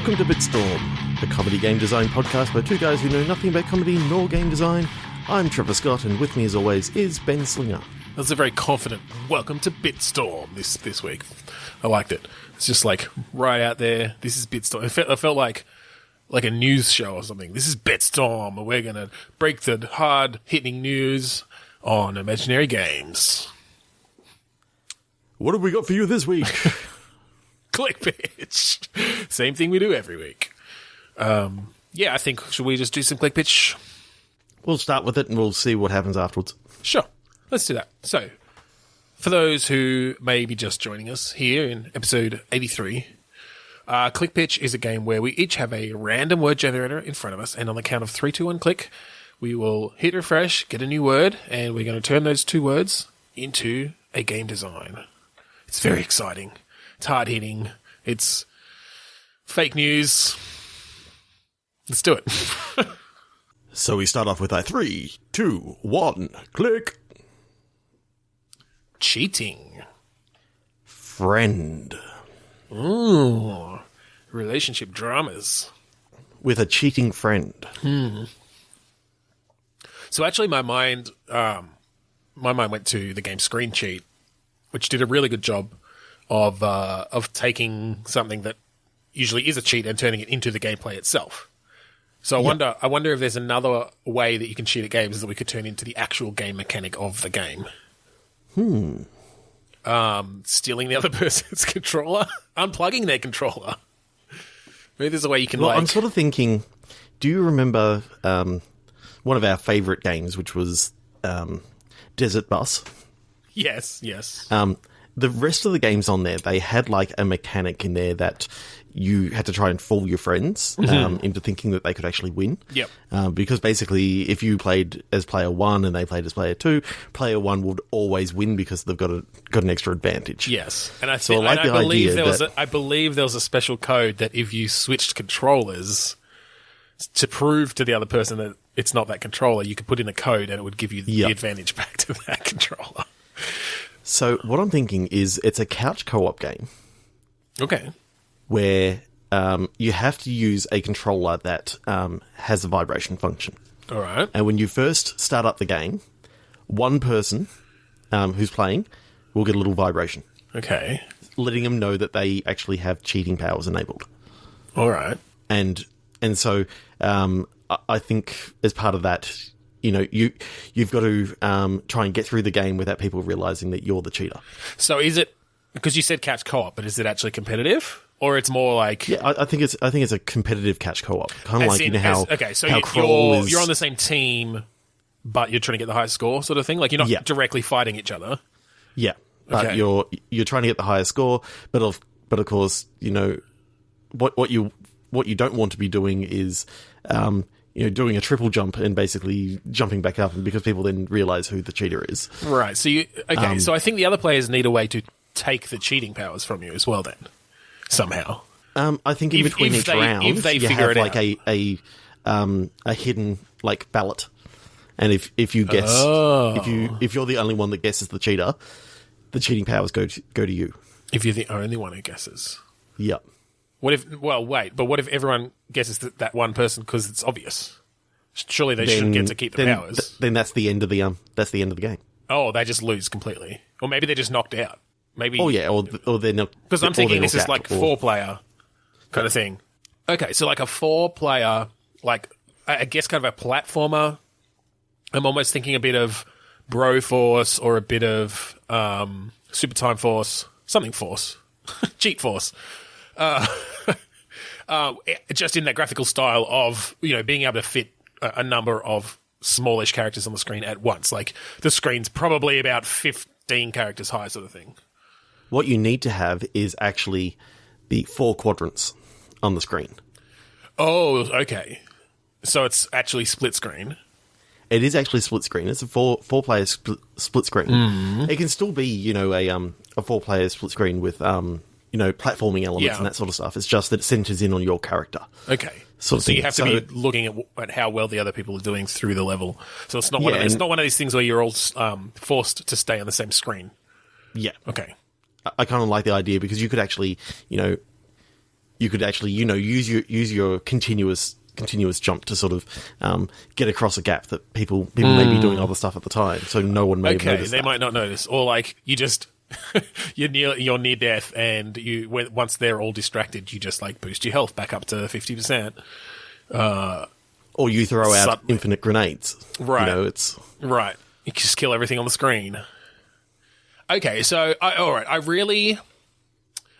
Welcome to Bitstorm, the comedy game design podcast by two guys who know nothing about comedy nor game design. I'm Trevor Scott, and with me as always is Ben Slinger. That's a very confident welcome to Bitstorm this week. I liked it. It's just like right out there. This is Bitstorm. It felt like a news show or something. This is Bitstorm, and we're going to break the hard-hitting news on imaginary games. What have we got for you this week? Click pitch. Same thing we do every week. I think, should we just do some click pitch? We'll start with it and we'll see what happens afterwards. Sure. Let's do that. So, for those who may be just joining us here in episode 83, Click Pitch is a game where we each have a random word generator in front of us, and on the count of 3, 2, 1, click, we will hit refresh, get a new word, and we're going to turn those two words into a game design. It's very exciting. It's hard-hitting. It's fake news. Let's do it. So we start off with a 3, 2, 1, click. Cheating. Friend. Ooh. Relationship dramas. With a cheating friend. So actually my mind went to the game Screen Cheat, which did a really good job of taking something that usually is a cheat and turning it into the gameplay itself. So I wonder if there's another way that you can cheat at games that we could turn into the actual game mechanic of the game. Stealing the other person's controller, unplugging their controller. Maybe there's a way you can. I'm sort of thinking. Do you remember one of our favourite games, which was Desert Bus? Yes. The rest of the games on there, they had like a mechanic in there that you had to try and fool your friends into thinking that they could actually win. Yep. Because basically, if you played as player 1 and they played as player 2, player 1 would always win because they've got an extra advantage. Yes, and I believe there was a special code that if you switched controllers to prove to the other person that it's not that controller, you could put in a code and it would give you the advantage back to that controller. So what I'm thinking is it's a couch co-op game. Okay. Where you have to use a controller that has a vibration function. All right. And when you first start up the game, one person who's playing will get a little vibration. Okay. Letting them know that they actually have cheating powers enabled. All right. And so I think as part of that, you've got to try and get through the game without people realizing that you're the cheater. So is it, because you said couch co-op, but is it actually competitive? Or it's more like... Yeah, I think it's a competitive couch co-op. Kind of like, how you're on the same team, but you're trying to get the highest score sort of thing? Like, you're not directly fighting each other? Yeah, but you're trying to get the highest score, but of course, what you don't want to be doing is... doing a triple jump and basically jumping back up, and because people then realize who the cheater is. Right. So so I think the other players need a way to take the cheating powers from you as well. Then somehow, I think in between each round, you have like a hidden like ballot, and if you guess if you're the only one that guesses the cheater, the cheating powers go to you. If you're the only one who guesses, yep. What if everyone guesses that one person because it's obvious? Surely they shouldn't get to keep the powers. Then that's the end of the game. Oh, they just lose completely. Or maybe they're just knocked out. Maybe. Oh yeah, or they're not. Because I'm thinking this is like 4-player kind of thing. Okay, so like a 4-player, like I guess kind of a platformer. I'm almost thinking a bit of Broforce or a bit of Super Time Force, something Force, Cheat Force. Just in that graphical style of, being able to fit a number of smallish characters on the screen at once. Like, the screen's probably about 15 characters high sort of thing. What you need to have is actually the 4 quadrants on the screen. Oh, okay. So it's actually split screen. It is actually split screen. It's a 4-player split screen. Mm-hmm. It can still be, a 4-player split screen with... platforming elements and that sort of stuff. It's just that it centers in on your character. Okay. So you have to be looking at how well the other people are doing through the level. So it's not it's not one of these things where you're all forced to stay on the same screen. Yeah. Okay. I kind of like the idea because you could actually, you could actually, use your continuous jump to sort of get across a gap that people may be doing other stuff at the time, so no one may have noticed they might not notice, or like you just you're near death, and once they're all distracted, you just like boost your health back up to 50%. Or you throw out infinite grenades. Right. It's right. You just kill everything on the screen. Okay, so all right,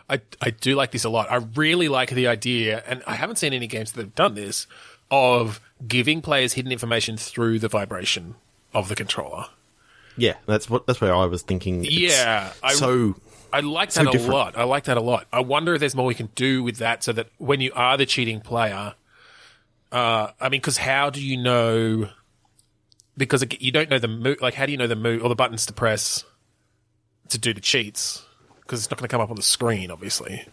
I do like this a lot. I really like the idea, and I haven't seen any games that have done this, of giving players hidden information through the vibration of the controller. Yeah, that's where I was thinking. I like that a lot. I like that a lot. I wonder if there's more we can do with that, so that when you are the cheating player, because how do you know? Because you don't know the move. Like, how do you know the move or the buttons to press to do the cheats? Because it's not going to come up on the screen, obviously.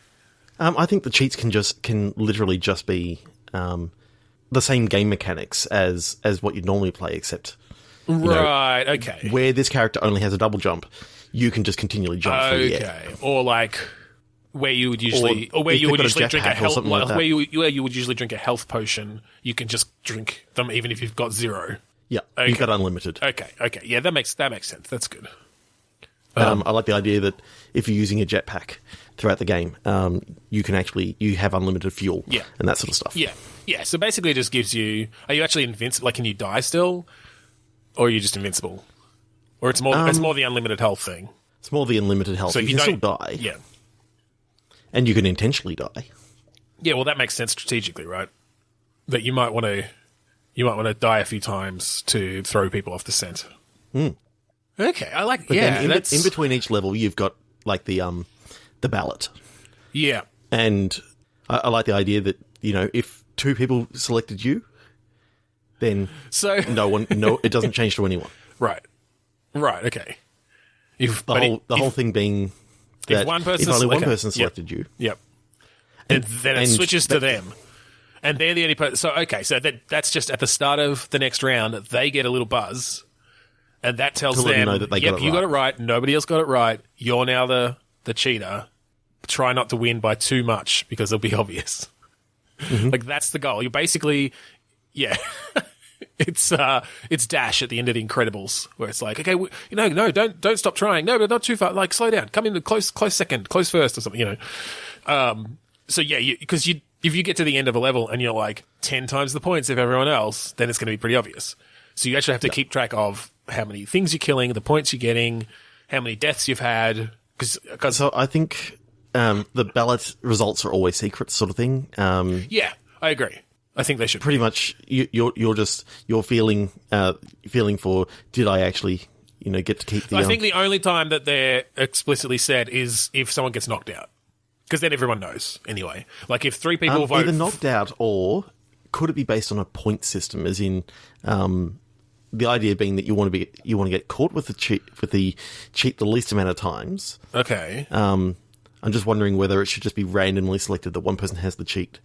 I think the cheats can literally just be the same game mechanics as what you'd normally play, except okay. Where this character only has a double jump, you can just continually jump through the air. Or like where you would usually, where you would usually drink a health, where you would usually drink a health potion, you can just drink them even if you've got 0. Yeah, okay. You've got unlimited. Okay, yeah, that makes sense. That's good. I like the idea that if you're using a jetpack throughout the game, you have unlimited fuel, and that sort of stuff. Yeah. So basically, it just gives you. Are you actually invincible? Like, can you die still, or are you just invincible? Or it's more the unlimited health thing. It's more the unlimited health. So you can still die. Yeah. And you can intentionally die. Yeah, well, that makes sense strategically, right? That you might want to die a few times to throw people off the scent. Okay, I like. In between each level, you've got like the ballot. Yeah, and I like the idea that if 2 people selected you, then it doesn't change to anyone. Right. Okay. The whole thing being that if only one person selected you, and then it switches to them, and they're the only person. So that's just at the start of the next round. They get a little buzz. And that tells them, you got it right. Nobody else got it right. You're now the cheater. Try not to win by too much because it'll be obvious. Mm-hmm. Like, that's the goal. You're basically, it's Dash at the end of The Incredibles, where it's like, okay, no, don't stop trying. No, but not too far. Like, slow down. Come in close second, close first, or something. Because if you get to the end of a level and you're like 10 times the points of everyone else, then it's going to be pretty obvious. So you actually have to keep track of how many things you're killing, the points you're getting, how many deaths you've had. So I think the ballot results are always secret, sort of thing. Yeah, I agree. I think they should. Pretty much, you're feeling for, did I actually get to keep the? I think the only time that they're explicitly said is if someone gets knocked out, because then everyone knows anyway. Like if 3 people vote, either knocked out, or could it be based on a point system, as in. The idea being that you want to get caught with the cheat the least amount of times. Okay. I'm just wondering whether it should just be randomly selected that one person has the cheat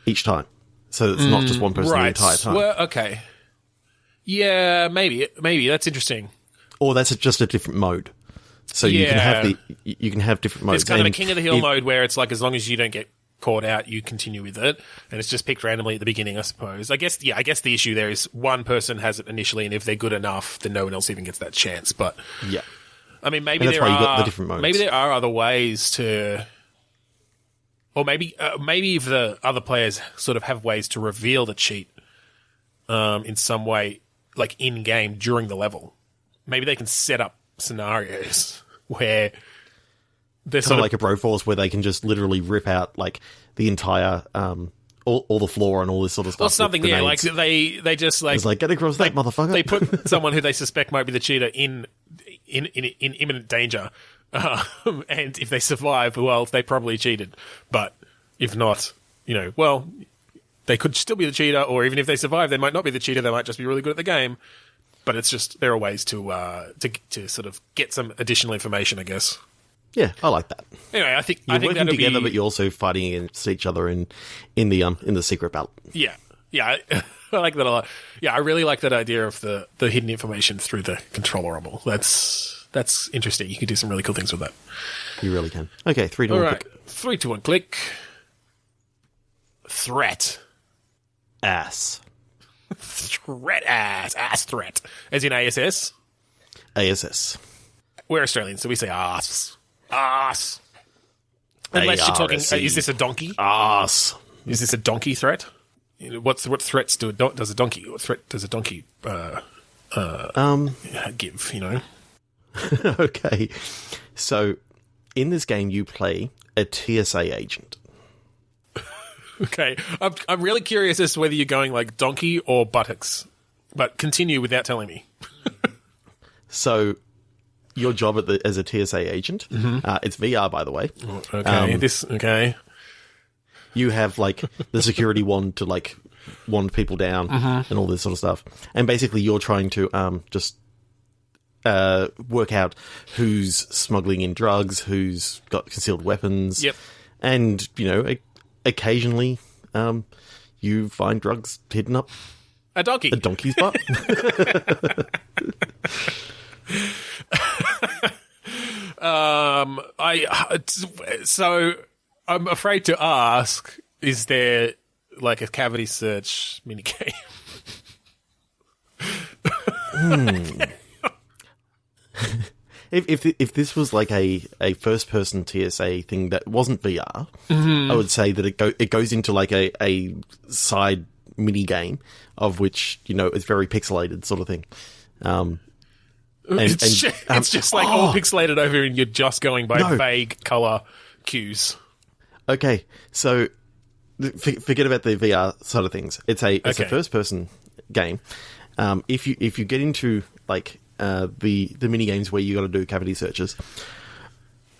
each time, so it's not just one person the entire time. Well, okay. Yeah, maybe that's interesting. Or that's just a different mode. So you can have different modes. It's kind of a King of the Hill mode where it's like as long as you don't get caught out, you continue with it, and it's just picked randomly at the beginning, I suppose. I guess the issue there is one person has it initially, and if they're good enough, then no one else even gets that chance. But I mean, maybe there are the different modes. Maybe there are other ways to, or maybe if the other players sort of have ways to reveal the cheat in some way, like in game during the level. Maybe they can set up scenarios where. They're kind of like a Broforce where they can just literally rip out like the entire all the floor and all this sort of stuff. Or something, like they just like... It's like, get across that, motherfucker. They put someone who they suspect might be the cheater in imminent danger. And if they survive, well, they probably cheated. But if not, they could still be the cheater, or even if they survive, they might not be the cheater, they might just be really good at the game. But it's just, there are ways to sort of get some additional information, I guess. Yeah, I like that. Anyway, I think you're working together, but you're also fighting against each other in the secret ballot. Yeah, I like that a lot. Yeah, I really like that idea of the hidden information through the controller rumble. That's interesting. You can do some really cool things with that. You really can. Okay, 3, 2, 1, All right. click. 3, 2, 1, click. Threat. Ass. Threat ass. Ass threat. As in ASS? ASS. We're Australians, so we say ass. Ass. Unless you're talking, is this a donkey? Ass. Is this a donkey threat? What threats does a donkey? What threat does a donkey give? You know. Okay, so in this game you play a TSA agent. Okay, I'm really curious as to whether you're going like donkey or buttocks, but continue without telling me. So your job as a TSA agent, it's VR, by the way. Okay, okay. You have like the security wand to like wand people down and all this sort of stuff, and basically you're trying to just work out who's smuggling in drugs, who's got concealed weapons. Yep. And occasionally you find drugs hidden up a donkey's butt. So I'm afraid to ask, is there like a cavity search minigame? If this was like a first person TSA thing that wasn't VR, I would say that it goes into like a side mini game of which it's very pixelated sort of thing. It's just like all pixelated over, and you're just going by vague color cues. Okay, so forget about the VR side of things. It's a first person game. If you get into like the mini games where you got to do cavity searches,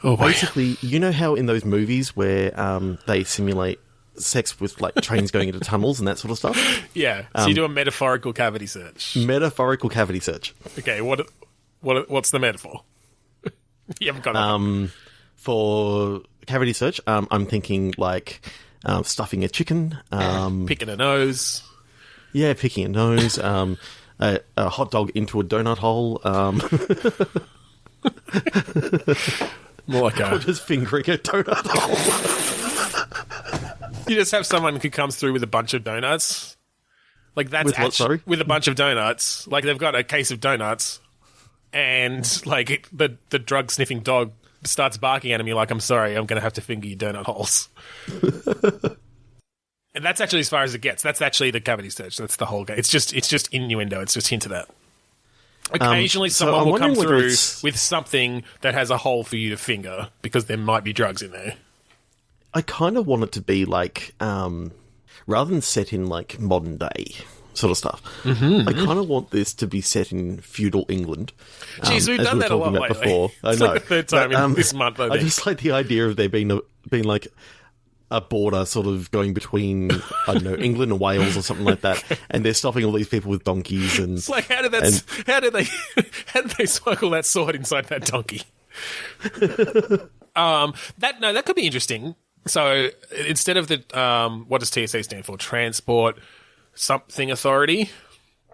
basically, you know how in those movies where they simulate sex with like trains going into tunnels and that sort of stuff. Yeah, so you do a metaphorical cavity search. Metaphorical cavity search. Okay, what's the metaphor? You haven't got it. For cavity search, I'm thinking like stuffing a chicken, picking a nose. Yeah, picking a nose. A hot dog into a donut hole. More like or just fingering a donut hole. You just have someone who comes through with a bunch of donuts. Like that's with a bunch of donuts. Like they've got a case of donuts, and like the drug sniffing dog starts barking at him. You're like, I'm sorry, I'm going to have to finger your donut holes. And that's actually as far as it gets. That's actually the cavity search. That's the whole game. It's just innuendo. It's just hinted at. Occasionally, someone will come through with something that has a hole for you to finger because there might be drugs in there. I kind of want it to be like, rather than set in like modern day sort of stuff, I kind of want this to be set in feudal England. Jeez, we've done that a lot lately. Before. I know. Like the third time in this month. I just like the idea of there being like a border sort of going between, I don't know, England and Wales or something like that, and they're stopping all these people with donkeys. And it's like, how did they smuggle that sword inside that donkey? That could be interesting. So instead of the what does TSA stand for? Transport something authority.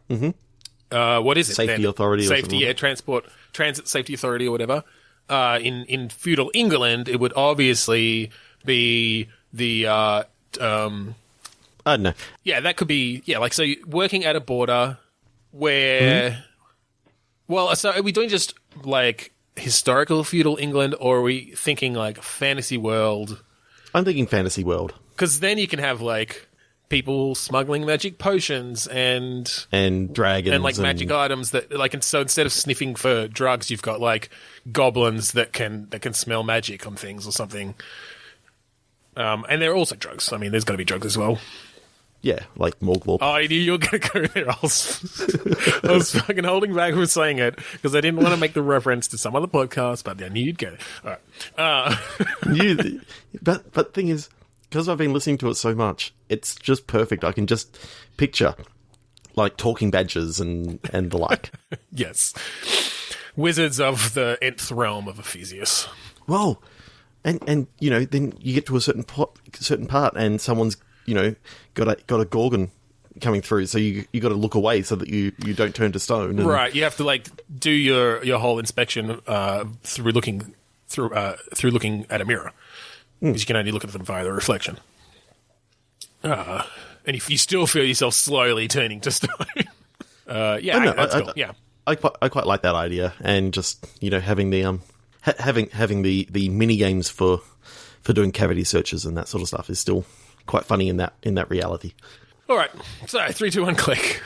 What is it? Safety authority. Safety, yeah, transit safety authority or whatever. In feudal England, it would obviously be the I don't know. Yeah, that could be like so working at a border where. Well, so are we doing just like historical feudal England, or are we thinking like fantasy world? I'm thinking fantasy world. Because then you can have, like, people smuggling magic potions and dragons. And, like, magic items that, like, and so instead of sniffing for drugs, you've got, like, goblins that can smell magic on things or something. And they're also drugs. I mean, there's got to be drugs as well. Yeah, like Morglorp. Oh, I knew you were going to go there. I was fucking holding back from saying it because I didn't want to make the reference to some other podcast, but I knew you'd get it. All right. But thing is, because I've been listening to it so much, it's just perfect. I can just picture, like, talking badgers and the like. Yes. Wizards of the nth realm of Ephesius. Well, and then you get to a certain part and someone's got a gorgon coming through, so you got to look away so that you don't turn to stone. Right, you have to like do your whole inspection through looking at a mirror, because you can only look at them via the reflection. And if you still feel yourself slowly turning to stone. That's cool. Yeah. I quite like that idea, and just having the having the mini games for doing cavity searches and that sort of stuff is still quite funny in that reality. All right, so 3, 2, 1, click.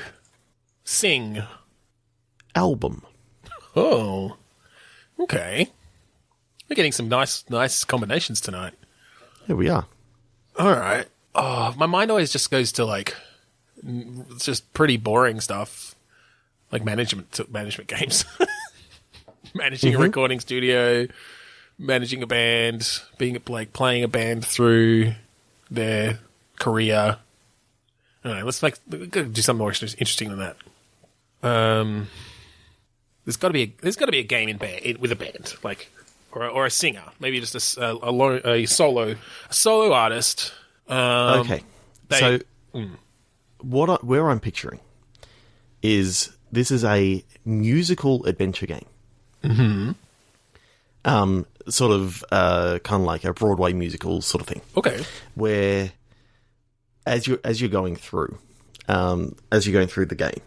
Sing. Album. Oh, okay. We're getting some nice combinations tonight. Here we are. All right. Oh, my mind always just goes to it's just pretty boring stuff, like management games, managing a recording studio, managing a band, playing a band through their career. All right, let's do something more interesting than that. There's got to be a game with a band, or a singer, maybe just a solo artist. Okay, where I'm picturing is this is a musical adventure game. Mm-hmm. Sort of kind of like a Broadway musical sort of thing. Okay, where as you're going through the game,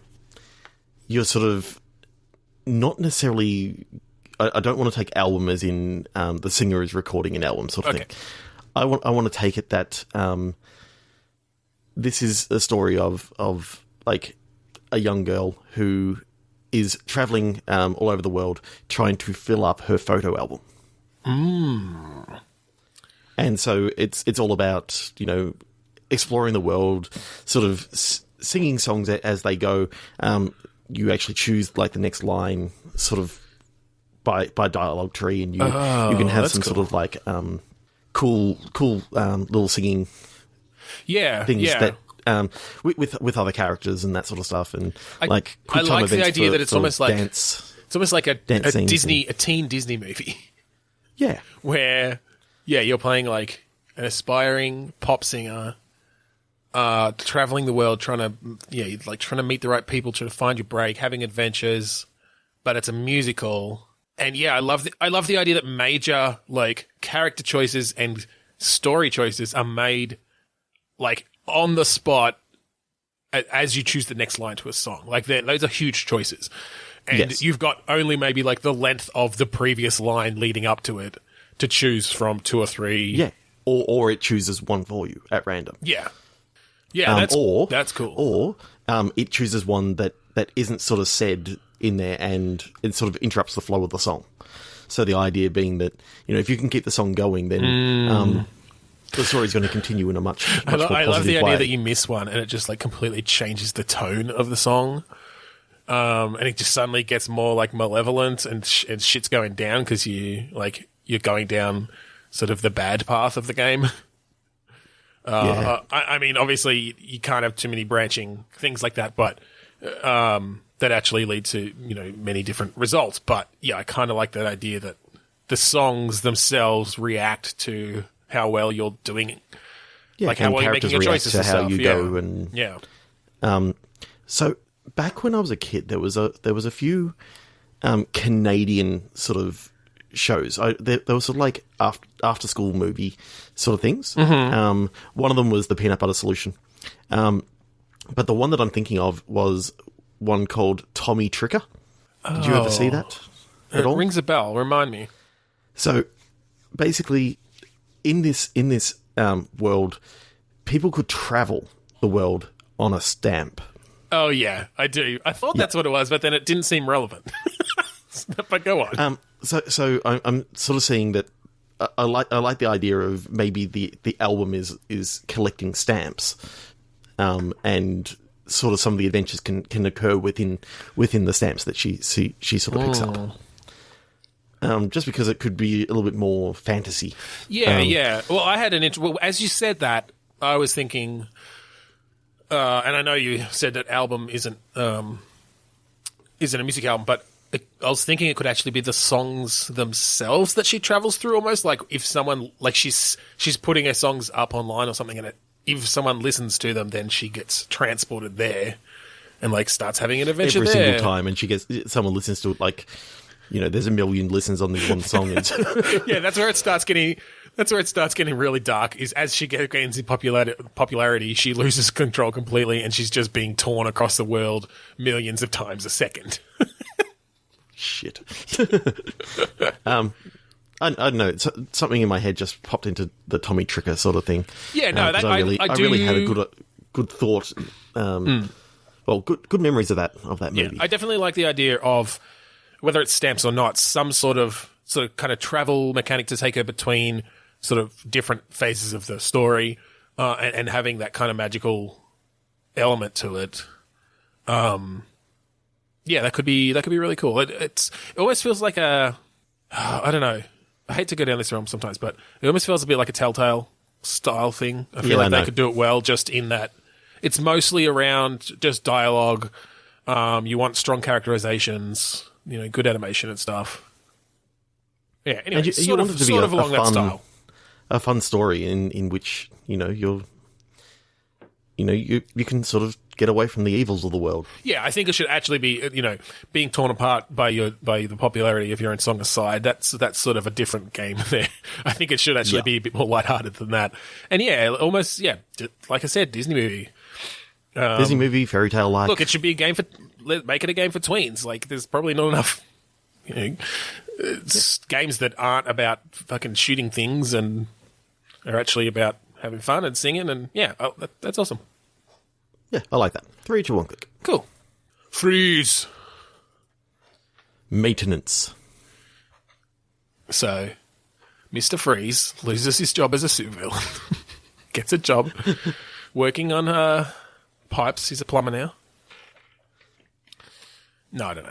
you're sort of not necessarily. I don't want to take album as in the singer is recording an album sort of thing. I want to take it that this is a story of a young girl who is traveling all over the world trying to fill up her photo album. And so it's all about exploring the world, sort of singing songs as they go. You actually choose the next line sort of by dialogue tree, and you can have some cool. sort of cool little singing things that with other characters and that sort of stuff, and I like the idea that it's almost like dance. It's almost like a teen Disney movie. Yeah, where you're playing an aspiring pop singer, traveling the world, trying to meet the right people, trying to find your break, having adventures, but it's a musical. And I love the idea that major character choices and story choices are made on the spot as you choose the next line to a song. Those are huge choices. And you've got only maybe the length of the previous line leading up to it to choose from 2 or 3. Yeah. Or it chooses one for you at random. Yeah. Yeah, that's cool. Or it chooses one that isn't sort of said in there, and it sort of interrupts the flow of the song. So the idea being that, if you can keep the song going, then the story's going to continue in a much more positive way. I love the idea that you miss one and it just completely changes the tone of the song. And it just suddenly gets more malevolent and shit's going down because you're going down sort of the bad path of the game. I mean, obviously you can't have too many branching things like that, but that actually lead to many different results. But I kind of like that idea that the songs themselves react to how well you're doing it. Yeah, how well you're making your choices to and how stuff. you go, and so back when I was a kid, there was a few Canadian sort of shows. There was sort of after school movie sort of things. Mm-hmm. One of them was the Peanut Butter Solution, but the one that I'm thinking of was one called Tommy Tricker. Did you ever see that at all? It rings a bell. Remind me. So basically, in this world, people could travel the world on a stamp. Oh yeah, I do. I thought that's what it was, but then it didn't seem relevant. But go on. So I'm sort of seeing that. I like the idea of maybe the album is collecting stamps, and sort of some of the adventures can occur within the stamps that she sort of picks up. Just because it could be a little bit more fantasy. Yeah. Well, I had as you said that, I was thinking, and I know you said that album isn't a music album, but I was thinking it could actually be the songs themselves that she travels through, almost like if someone she's putting her songs up online or something, and if someone listens to them, then she gets transported there and starts having an adventure every there. single time, and someone listens to it there's a million listens on this one song. Yeah, that's where it starts getting That's where it starts getting really dark, is as she gains in popularity, she loses control completely, and she's just being torn across the world millions of times a second. Shit. I don't know. Something in my head just popped into the Tommy Tricker sort of thing. Yeah, no, I really had a good thought. Well, good memories of that movie. Yeah, I definitely like the idea of, whether it's stamps or not, some sort of kind of travel mechanic to take her between sort of different phases of the story, and having that kind of magical element to it. Yeah, that could be really cool. It almost feels like I don't know. I hate to go down this realm sometimes, but it almost feels a bit like a Telltale style thing. I feel like they could do it well, just in that it's mostly around just dialogue. You want strong characterizations, good animation and stuff. Yeah, anyway, you sort want of it to be along that style. A fun story in which you can sort of get away from the evils of the world. Yeah, I think it should actually be, being torn apart by the popularity of your own song aside. That's sort of a different game there. I think it should actually be a bit more lighthearted than that. And almost, like I said, Disney movie. Disney movie, fairy tale like. Look, it should be a game make it a game for tweens. Like, there's probably not enough, games that aren't about fucking shooting things and are actually about having fun and singing. And that's awesome. Yeah, I like that. 3, 2, 1, click. Cool. Freeze. Maintenance. So, Mr. Freeze loses his job as a supervillain. Gets a job working on pipes. He's a plumber now. No, I don't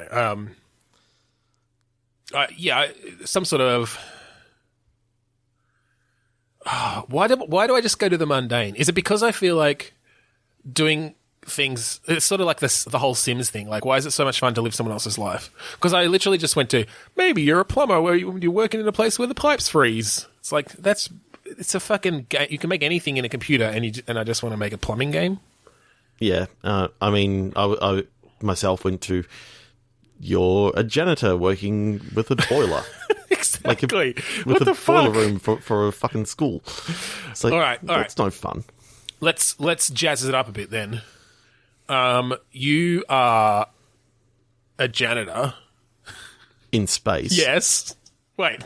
know. Some sort of... Why do I just go to the mundane? Is it because I feel like doing things... It's sort of like the whole Sims thing. Like, why is it so much fun to live someone else's life? Because I literally just went to, maybe you're a plumber where you're working in a place where the pipes freeze. It's like, it's a fucking game. You can make anything in a computer, and I just want to make a plumbing game. Yeah. I mean, I myself went to, you're a janitor working with a boiler. Exactly. With a boiler room for a fucking school. It's like, all right. That's no fun. Let's jazz it up a bit then. You are a janitor. In space. Yes. Wait.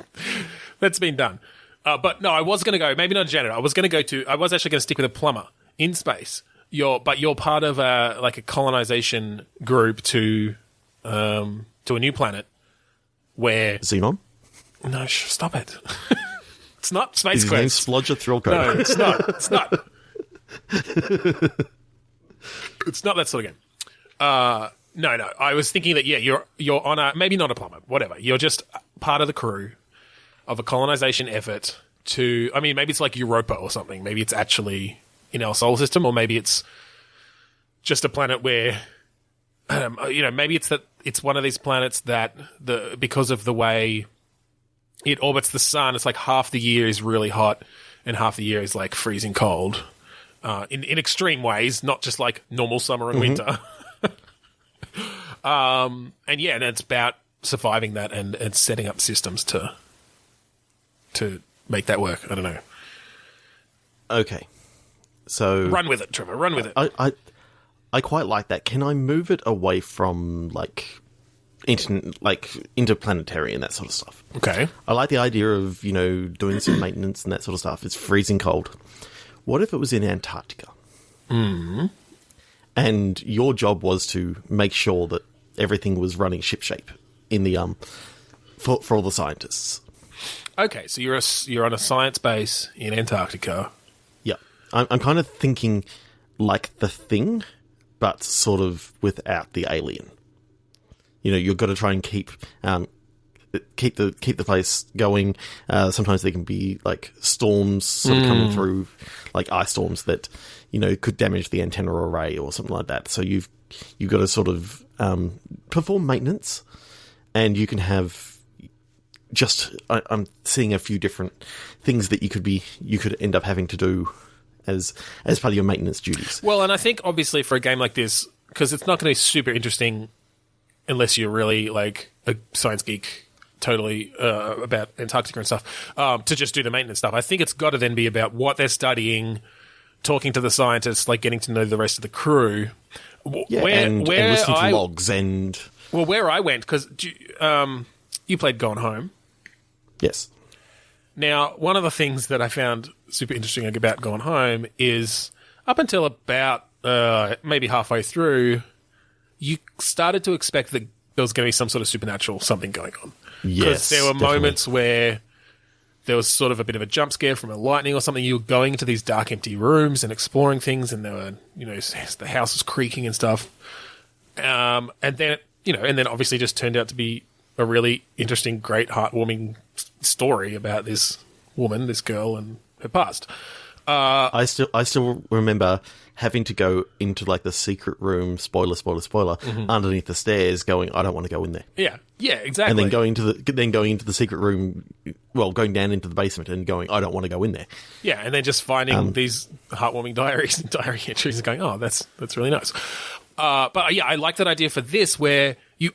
That's been done. But no, I was going to go, maybe not a janitor. I was actually going to stick with a plumber in space. You're part of a colonization group to a new planet where... Xenon? No, stop it. It's not Space Is Quest. His name's Splodger Thrillco. No, it's not. It's not. It's not that sort of game. No. I was thinking that, you're on a... Maybe not a plumber, whatever. You're just part of the crew of a colonization effort to... I mean, maybe it's like Europa or something. Maybe it's actually in our solar system, or maybe it's just a planet where... maybe it's that it's one of these planets that because of the way it orbits the sun, it's like half the year is really hot and half the year is like freezing cold. In extreme ways, not just like normal summer and winter. And it's about surviving that and setting up systems to make that work. I don't know. Okay. So run with it, Trevor. Run with it. I quite like that. Can I move it away from interplanetary and that sort of stuff? Okay. I like the idea of, doing some maintenance and that sort of stuff. It's freezing cold. What if it was in Antarctica? Mm-hmm. And your job was to make sure that everything was running shipshape in the for all the scientists. Okay, so you're on a science base in Antarctica. Yeah. I'm kind of thinking like The Thing, but sort of without the alien. You've got to try and keep the place going. Sometimes there can be like storms sort of coming through, like ice storms that could damage the antenna array or something like that. So you've got to sort of perform maintenance, and you can have I'm seeing a few different things that you could end up having to do as part of your maintenance duties. Well, and I think obviously for a game like this, because it's not going to be super interesting unless you're really like a science geek totally about Antarctica and stuff, to just do the maintenance stuff. I think it's got to then be about what they're studying, talking to the scientists, like getting to know the rest of the crew. And listening to logs and... Well, where I went, because you played Gone Home. Yes. Now, one of the things that I found super interesting about Gone Home is up until about maybe halfway through, you started to expect that there was going to be some sort of supernatural something going on. Yes, because there were definitely. moments where there was sort of a bit of a jump scare from a lightning or something. You were going into these dark, empty rooms and exploring things, and there were, the house was creaking and stuff. And then, and then obviously just turned out to be a really interesting, great, heartwarming story about this woman, this girl, and her past. I still remember having to go into like the secret room, spoiler, underneath the stairs, going, I don't want to go in there. Yeah, exactly. And then going into the secret room, well, going down into the basement and going, I don't want to go in there. Yeah, and then just finding these heartwarming diaries and diary entries and going, oh, that's really nice. But yeah, I like that idea for this, where you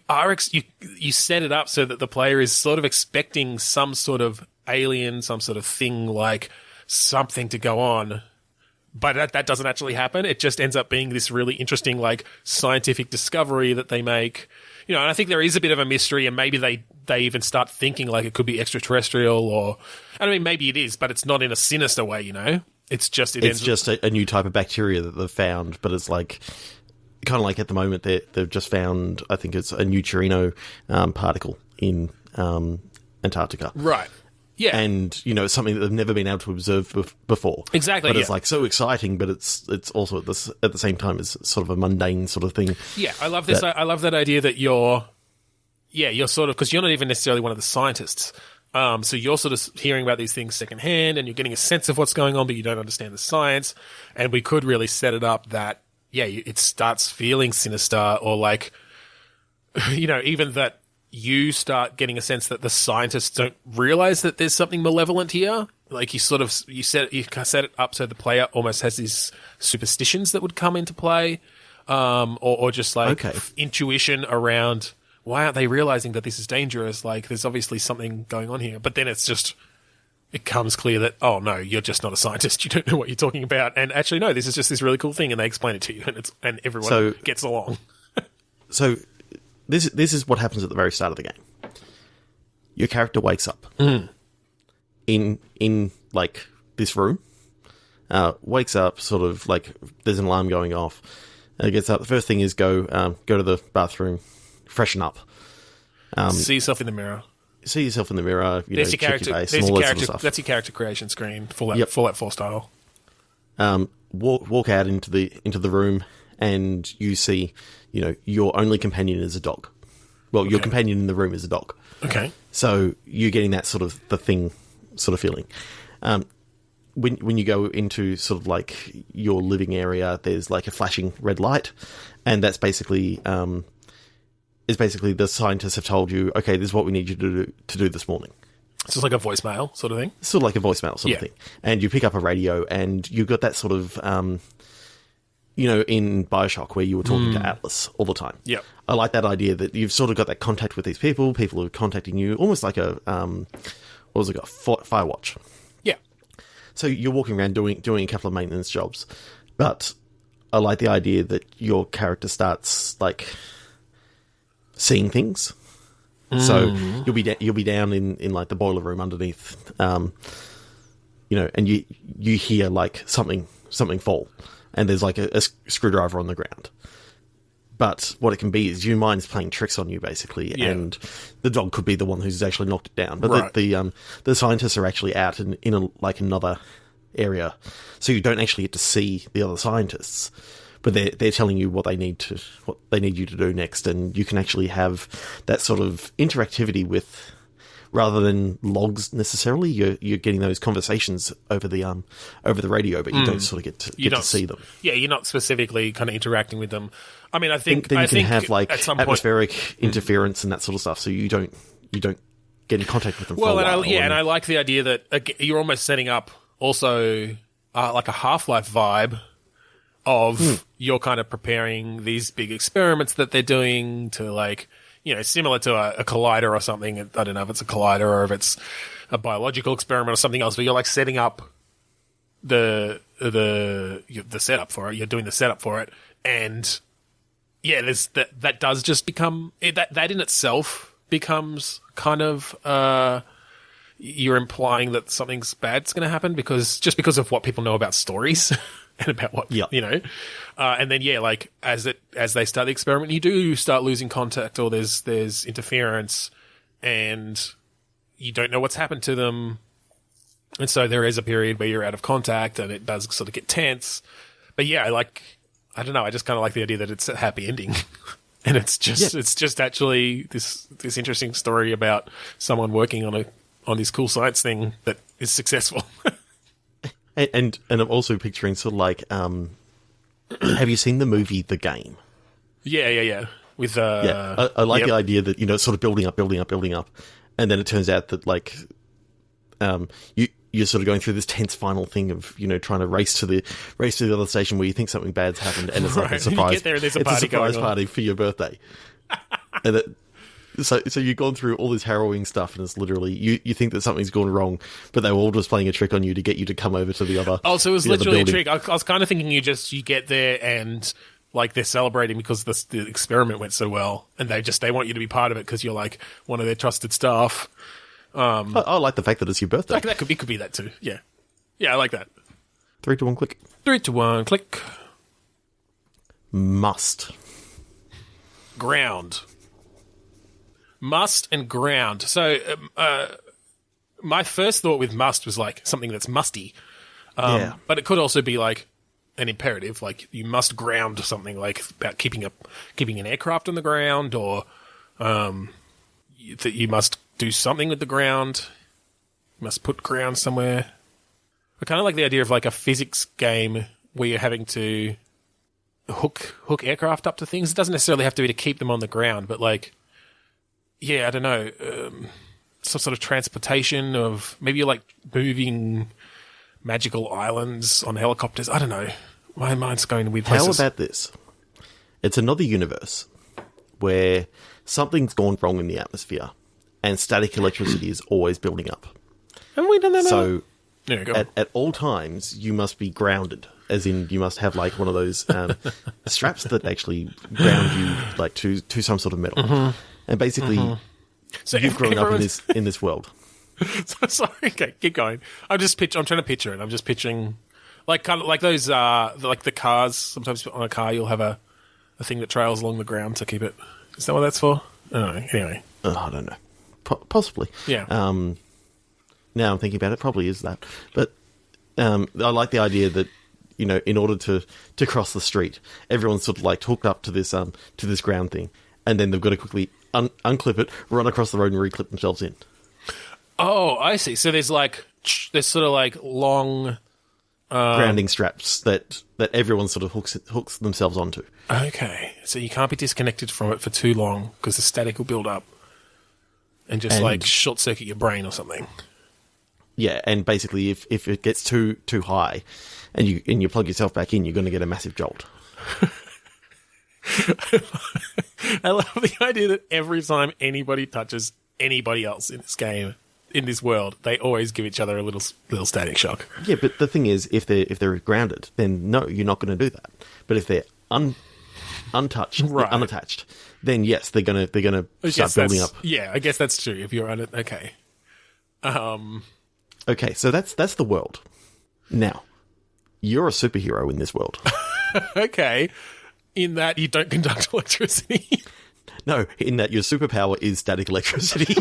set it up so that the player is sort of expecting some sort of alien, some sort of thing, like something to go on. But that doesn't actually happen. It just ends up being this really interesting, like, scientific discovery that they make. And I think there is a bit of a mystery, and maybe they even start thinking like it could be extraterrestrial, or, I mean, maybe it is, but it's not in a sinister way, It's just a new type of bacteria that they've found, but it's like kind of like at the moment they've just found, I think it's a neutrino particle in Antarctica. Right. Yeah. And, it's something that they've never been able to observe before. Exactly. But it's like so exciting, but it's also at the same time is sort of a mundane sort of thing. Yeah, I love this. I love that idea that you're sort of, because you're not even necessarily one of the scientists. So you're sort of hearing about these things secondhand, and you're getting a sense of what's going on, but you don't understand the science. And we could really set it up that, it starts feeling sinister, or like, even that you start getting a sense that the scientists don't realize that there's something malevolent here. Like you set it up so the player almost has these superstitions that would come into play, or just like intuition around, why aren't they realizing that this is dangerous? Like there's obviously something going on here. But then it comes clear that, oh no, you're just not a scientist. You don't know what you're talking about. And actually, no, this is just this really cool thing, and they explain it to you, and everyone gets along. So this is what happens at the very start of the game. Your character wakes up in like this room. Wakes up, sort of like there's an alarm going off. Gets up. The first thing is go to the bathroom, freshen up. See yourself in the mirror. See yourself in the mirror. There's your character. Face, and all that sort of stuff. That's your character creation screen. Fallout 4 style. Walk out into the room, and you see, your only companion is a dog. Well, your companion in the room is a dog. Okay. So you're getting that sort of the thing sort of feeling. When you go into sort of like your living area, there's like a flashing red light, and that's basically the scientists have told you, okay, this is what we need you to do this morning. So it's like a voicemail sort of thing? Sort of like a voicemail sort of thing. And you pick up a radio, and you've got that sort of, in BioShock where you were talking to Atlas all the time. Yeah. I like that idea that you've sort of got that contact with these people are contacting you, almost like a, Firewatch. Yeah. So you're walking around doing a couple of maintenance jobs, but I like the idea that your character starts, like, seeing things. So you'll be down in like the boiler room underneath, and you hear like something fall, and there's like a screwdriver on the ground. But what it can be is your mind's playing tricks on you, basically, and the dog could be the one who's actually knocked it down. But the scientists are actually out in another area, so you don't actually get to see the other scientists. But they're telling you what they need you to do next, and you can actually have that sort of interactivity with, rather than logs necessarily. You're getting those conversations over the radio, but you don't sort of get to see them. Yeah, you're not specifically kind of interacting with them. I mean, I think then you can have like at some atmospheric point, interference and that sort of stuff, so you don't get in contact with them. Well, for a while. and I like the idea that you're almost setting up also like a Half-Life vibe. Of you're kind of preparing these big experiments that they're doing to, like, similar to a collider or something. I don't know if it's a collider or if it's a biological experiment or something else, but you're like setting up the setup for it. You're doing the setup for it, and yeah, there's that does just become that in itself becomes kind of you're implying that something's bad's going to happen because of what people know about stories and about what and then like as they start the experiment, you do start losing contact, or there's interference, and you don't know what's happened to them. And so there is a period where you're out of contact, and it does sort of get tense. But yeah, I don't know. I just kind of like the idea that it's a happy ending, and it's just actually this interesting story about someone working on this cool science thing that is successful. and I'm also picturing sort of like, have you seen the movie The Game? Yeah. With I like the idea that it's sort of building up, and then it turns out that like, you're sort of going through this tense final thing of trying to race to the other station where you think something bad's happened, and it's like a surprise. You get there and there's a it's party a surprise going on. party for your birthday, and so you've gone through all this harrowing stuff, and it's literally you think that something's gone wrong, but they were all just playing a trick on you to get you to come over to the other. Oh, so it was literally a trick. I was kind of thinking you get there and like they're celebrating because the experiment went so well, and they want you to be part of it because you're like one of their trusted staff. I like the fact that it's your birthday. That could be that too. Yeah, I like that. 3, 2, 1, click. 3, 2, 1, click. Must. Ground. Must and ground. So my first thought with must was like something that's musty. But it could also be like an imperative, like you must ground something, like about keeping an aircraft on the ground, or that you must do something with the ground. You must put ground somewhere. I kind of like the idea of like a physics game where you're having to hook aircraft up to things. It doesn't necessarily have to be to keep them on the ground, but like, yeah, I don't know, some sort of transportation of maybe you're like moving magical islands on helicopters. I don't know. My mind's going to weird places. How about this? It's another universe where something's gone wrong in the atmosphere, and static electricity is always building up. Haven't we done that? So at all times, you must be grounded, as in you must have like one of those straps that actually ground you like to some sort of metal. Mm-hmm. And basically, so you've grown up in this world. Sorry, okay, keep going. I'm trying to picture it. I'm just picturing like kind of like those like the cars. Sometimes on a car, you'll have a thing that trails along the ground to keep it. Is that what that's for? I don't know. Anyway, I don't know. Possibly. Yeah. Now I'm thinking about it, probably is that. But I like the idea that in order to cross the street, everyone's sort of like hooked up to this ground thing, and then they've got to quickly unclip it, run across the road, and reclip themselves in. Oh, I see. So there's sort of like long grounding straps that everyone sort of hooks themselves onto. Okay, so you can't be disconnected from it for too long because the static will build up and just like short circuit your brain or something. Yeah, and basically, if it gets too high, and you plug yourself back in, you're going to get a massive jolt. I love the idea that every time anybody touches anybody else in this game, in this world, they always give each other a little static shock. Yeah, but the thing is, if they're grounded, then no, you're not going to do that. But if they're untouched, right, unattached, then yes, they're gonna start building up. Yeah, I guess that's true. If you're okay. Okay, so that's the world. Now, you're a superhero in this world. Okay, in that you don't conduct electricity. No, in that your superpower is static electricity.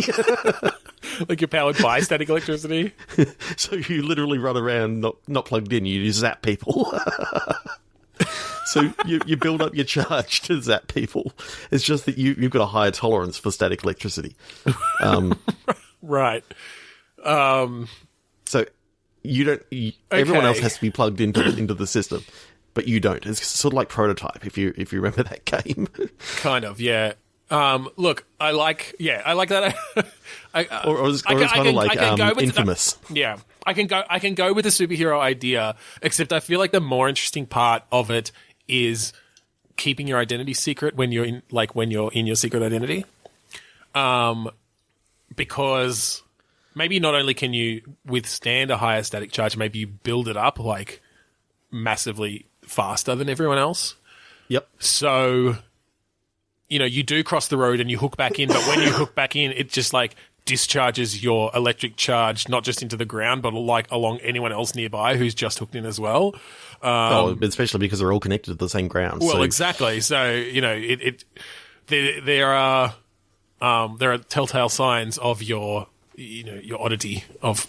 Like you're powered by static electricity? So you literally run around not plugged in, you zap people. So you build up your charge to zap people. It's just that you've got a higher tolerance for static electricity. Right. So you don't. Everyone else has to be plugged into the system, but you don't. It's sort of like Prototype, if you remember that game. Kind of, yeah. Look, I like that. Or it's kind of like Infamous. Yeah, I can go with the superhero idea, except I feel like the more interesting part of it is keeping your identity secret when you're in your secret identity. because maybe not only can you withstand a higher static charge, maybe you build it up like massively faster than everyone else. Yep. So, you do cross the road and you hook back in, but when you hook back in, it just like discharges your electric charge not just into the ground, but like along anyone else nearby who's just hooked in as well. Especially because they're all connected to the same ground. Well, exactly. So there are telltale signs of your oddity of.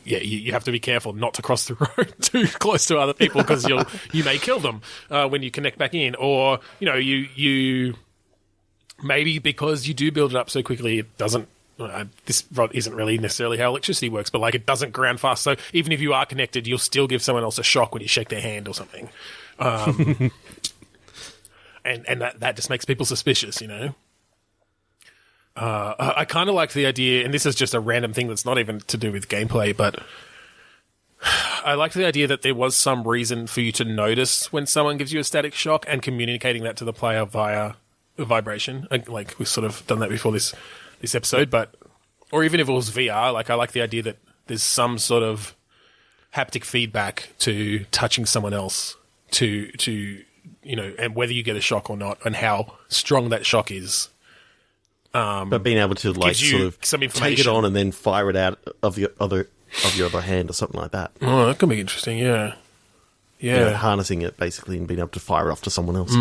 Yeah, you have to be careful not to cross the road too close to other people because you may kill them when you connect back in, or you maybe because you do build it up so quickly, it doesn't. This isn't really necessarily how electricity works, but like it doesn't ground fast. So even if you are connected, you'll still give someone else a shock when you shake their hand or something, and that just makes people suspicious, I kind of like the idea, and this is just a random thing that's not even to do with gameplay, but I like the idea that there was some reason for you to notice when someone gives you a static shock and communicating that to the player via a vibration. Like we've sort of done that before this episode, or even if it was VR, like I like the idea that there's some sort of haptic feedback to touching someone else to and whether you get a shock or not and how strong that shock is. But being able to like sort of take it on and then fire it out of your other hand or something like that. Oh, that could be interesting. Yeah. Harnessing it basically and being able to fire it off to someone else.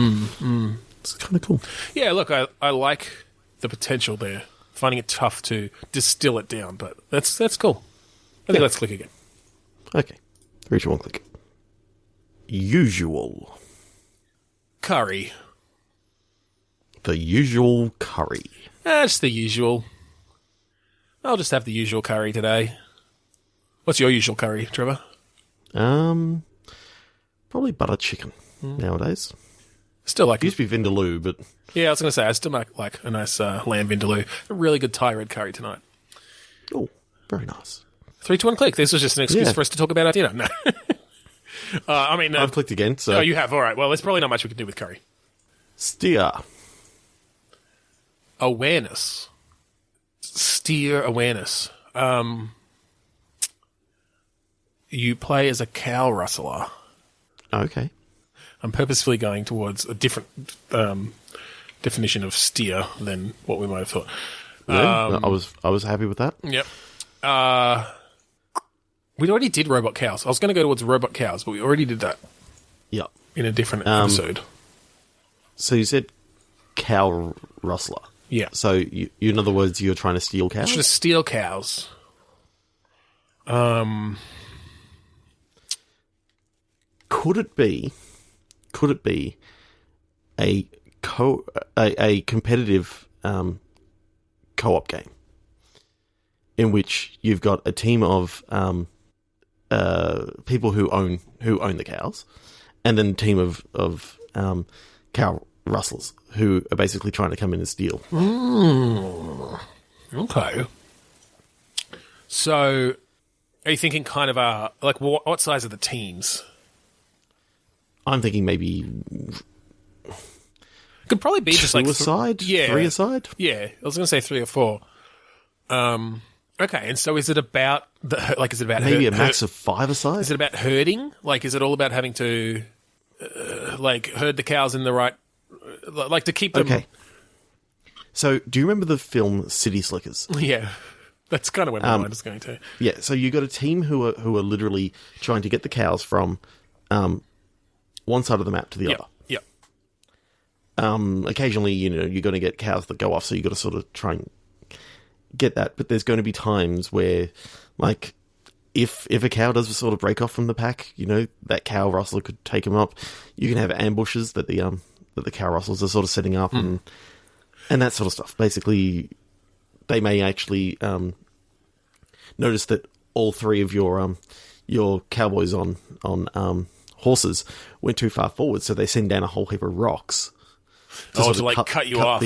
It's kind of cool. Yeah, look, I like the potential there. Finding it tough to distill it down, but that's cool. I think let's click again. Okay, 3, 2, 1, click. Usual curry. The usual curry. Just the usual. I'll just have the usual curry today. What's your usual curry, Trevor? Probably butter chicken nowadays. Still like it used to be vindaloo, but yeah, I was going to say I still like a nice lamb vindaloo. A really good Thai red curry tonight. Oh, very nice. 3, 2, 1, click. This was just an excuse for us to talk about our dinner. No, I've clicked again. So you have. All right. Well, there's probably not much we can do with curry. Steer awareness. You play as a cow rustler. Okay. I'm purposefully going towards a different definition of steer than what we might have thought. Yeah, I was happy with that. Yep. We already did robot cows. I was going to go towards robot cows, but we already did that. Yep. In a different episode. So you said cow rustler. Yeah. So you, in other words, you're trying to steal cows? Trying to steal cows. Could it be a competitive co-op game in which you've got a team of people who own the cows, and then a team of cow rustlers who are basically trying to come in and steal? Okay. So, are you thinking kind of like what size are the teams? I'm thinking maybe could probably be just like 2 aside, 3 aside. Yeah, I was going to say 3 or 4. Okay, and so is it about maybe a max of 5 aside? Is it about herding? Like, is it all about having to herd the cows in the right, like to keep them? Okay. So, do you remember the film City Slickers? Yeah, that's kind of where my mind is going to. Yeah, so you got a team who are literally trying to get the cows from one side of the map to the other. Yep. Occasionally, you're going to get cows that go off, so you got to sort of try and get that. But there's going to be times where, like, if a cow does sort of break off from the pack, that cow rustler could take him up. You can have ambushes that the cow rustlers are sort of setting up and that sort of stuff. Basically, they may actually notice that all 3 of your cowboys on horses went too far forward, so they send down a whole heap of rocks to cut you off.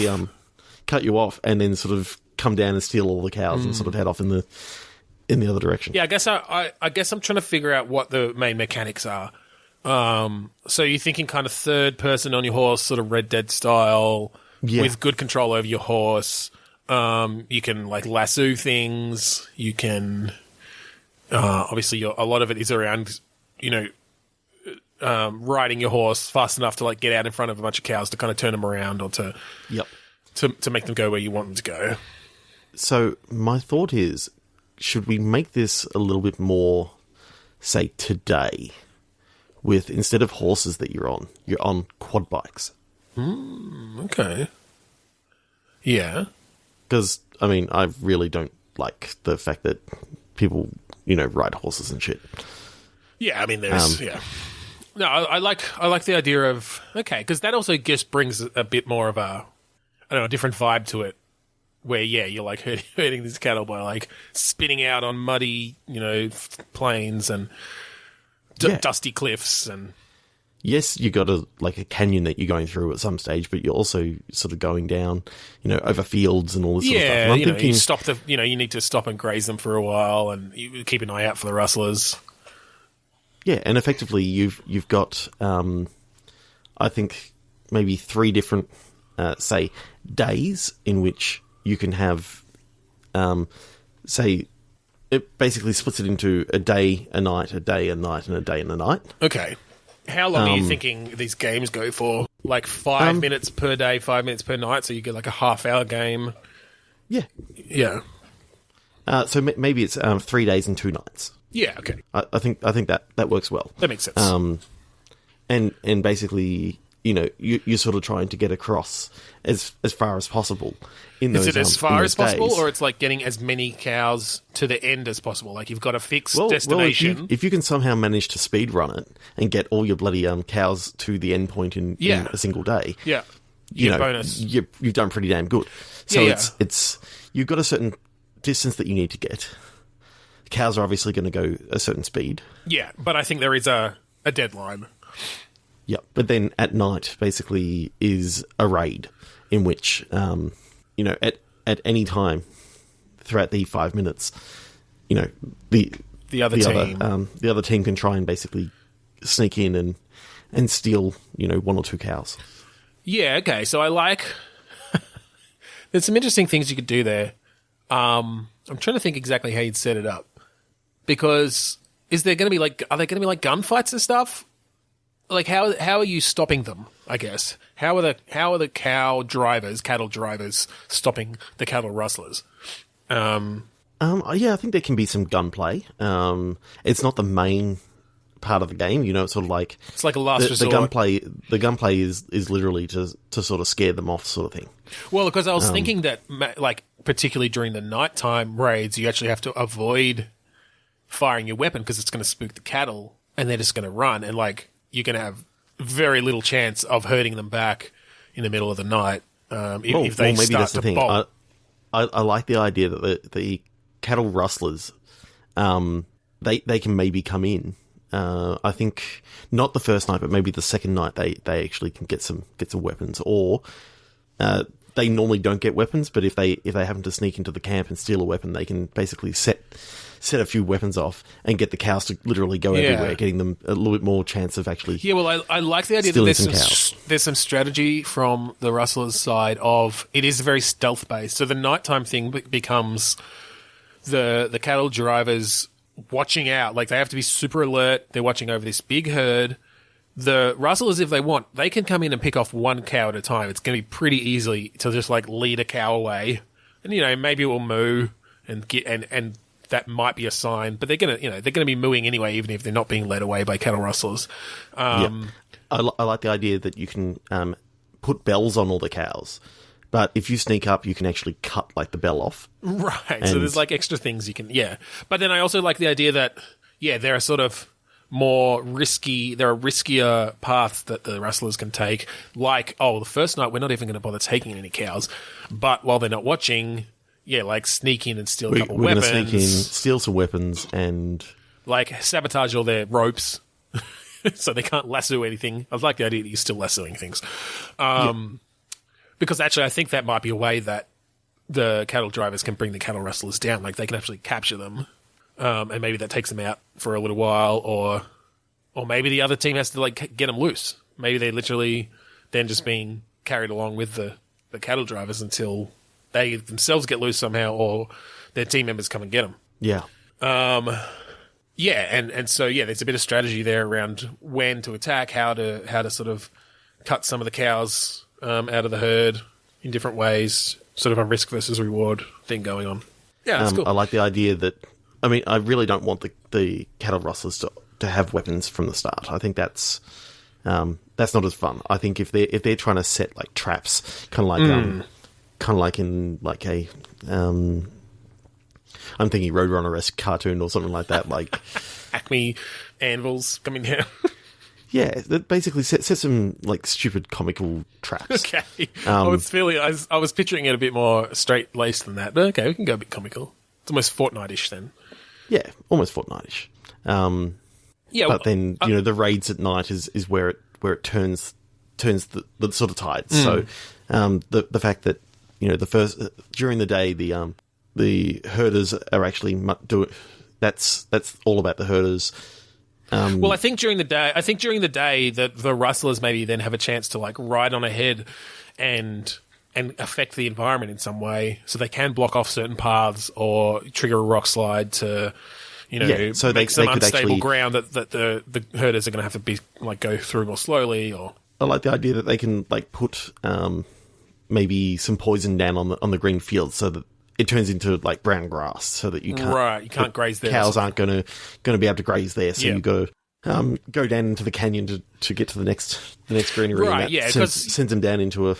Cut you off, and then sort of come down and steal all the cows and sort of head off in the other direction. Yeah, I guess I'm trying to figure out what the main mechanics are. So you're thinking kind of third person on your horse, sort of Red Dead style, with good control over your horse. You can like lasso things. You can obviously a lot of it is around, riding your horse fast enough to like get out in front of a bunch of cows to kind of turn them around or to make them go where you want them to go. So my thought is, should we make this a little bit more, say, today, with instead of horses that you're on quad bikes? Okay. Yeah. Because, I mean, I really don't like the fact that people, ride horses and shit. Yeah, I mean, there's... yeah. No, I like the idea of... Okay, because that also just brings a bit more of a different vibe to it. Where, you're like herding these cattle by like spinning out on muddy, plains and dusty cliffs and... Yes, you got a canyon that you're going through at some stage, but you're also sort of going down, over fields and all this sort of stuff. And I'm thinking, you stop you need to stop and graze them for a while, and you keep an eye out for the rustlers. Yeah, and effectively you've got, I think maybe 3 different, say, days in which you can have, say, it basically splits it into a day, a night, a day, a night, and a day and a night. Okay. How long are you thinking these games go for? Like 5 minutes per day, 5 minutes per night, so you get like a half-hour game? Yeah. Yeah. So maybe it's 3 days and 2 nights. Yeah, okay. I think that works well. That makes sense. And basically, you're sort of trying to get across as far as possible in those. Is it as far as possible, days. or it's like getting as many cows to the end as possible? Like you've got a fixed destination. Well, if you can somehow manage to speed run it and get all your bloody cows to the end point in a single day, bonus. You've done pretty damn good. So it's you've got a certain distance that you need to get. The cows are obviously going to go a certain speed. Yeah, but I think there is a deadline. Yeah, but then at night, basically, is a raid in which, at any time throughout the 5 minutes, the other team can try and basically sneak in and steal, 1 or 2 cows. Yeah, okay. So I like... There's some interesting things you could do there. I'm trying to think exactly how you'd set it up. Because are there going to be gunfights and stuff? Like how are you stopping them? I guess how are the cattle drivers stopping the cattle rustlers? Yeah, I think there can be some gunplay. It's not the main part of the game. It's sort of like it's like a last resort. The gunplay is literally to sort of scare them off, sort of thing. Well, because I was thinking that like particularly during the nighttime raids, you actually have to avoid firing your weapon because it's going to spook the cattle and they're just going to run and like. You're going to have very little chance of hurting them back in the middle of the night if they maybe start that's the to thing. bolt. I like the idea that the cattle rustlers, they can maybe come in. I think not the first night, but maybe the second night they actually can get some weapons, or they normally don't get weapons. But if they happen to sneak into the camp and steal a weapon, they can basically set a few weapons off and get the cows to literally go everywhere, getting them a little bit more chance of actually. Yeah, well, I like the idea that there's some strategy from the rustlers' side of it is very stealth based. So the nighttime thing becomes the cattle drivers watching out, like they have to be super alert. They're watching over this big herd. The rustlers, if they want, they can come in and pick off 1 cow at a time. It's going to be pretty easy to just like lead a cow away, and maybe it will moo and get and that might be a sign, but they're gonna be mooing anyway, even if they're not being led away by cattle rustlers. I like the idea that you can put bells on all the cows, but if you sneak up, you can actually cut like the bell off. Right. So there's like extra things you can. Yeah, but then I also like the idea that there are sort of more risky. There are riskier paths that the rustlers can take. Like the first night we're not even going to bother taking any cows, but while they're not watching. Yeah, like sneak in and steal a couple of weapons. We're going to sneak in, steal some weapons, and... like, sabotage all their ropes so they can't lasso anything. I like the idea that you're still lassoing things. Because actually, I think that might be a way that the cattle drivers can bring the cattle rustlers down. Like, they can actually capture them, and maybe that takes them out for a little while, or maybe the other team has to, like, get them loose. Maybe they're literally then just being carried along with the cattle drivers until... they themselves get loose somehow, or their team members come and get them. Yeah. Yeah, and so there's a bit of strategy there around when to attack, how to sort of cut some of the cows out of the herd in different ways, sort of a risk versus reward thing going on. Yeah, that's cool. I like the idea that, I mean, I really don't want the cattle rustlers to have weapons from the start. I think that's not as fun. I think if they're trying to set like traps, kind of like in like a I'm thinking Roadrunner-esque cartoon or something like that, like Acme anvils coming down. Yeah, that basically set some like stupid comical traps. Okay, I was picturing it a bit more straight laced than that. But okay, we can go a bit comical. It's almost Fortnite-ish then. Yeah, almost Fortnite-ish. But then the raids at night is where it turns the sort of tides. So the fact that the first during the day the herders are actually that's all about the herders. Well, I think during the day that the rustlers maybe then have a chance to like ride on ahead and affect the environment in some way, so they can block off certain paths or trigger a rock slide to so make some they could unstable actually, ground that the herders are going to have to be like go through more slowly. Or I like the idea that they can like put maybe some poison down on the green field so that it turns into like brown grass, so that you can't graze there. Cows aren't going to be able to graze there, so you go down into the canyon to get to the next greenery. Right, and that sends them down into a.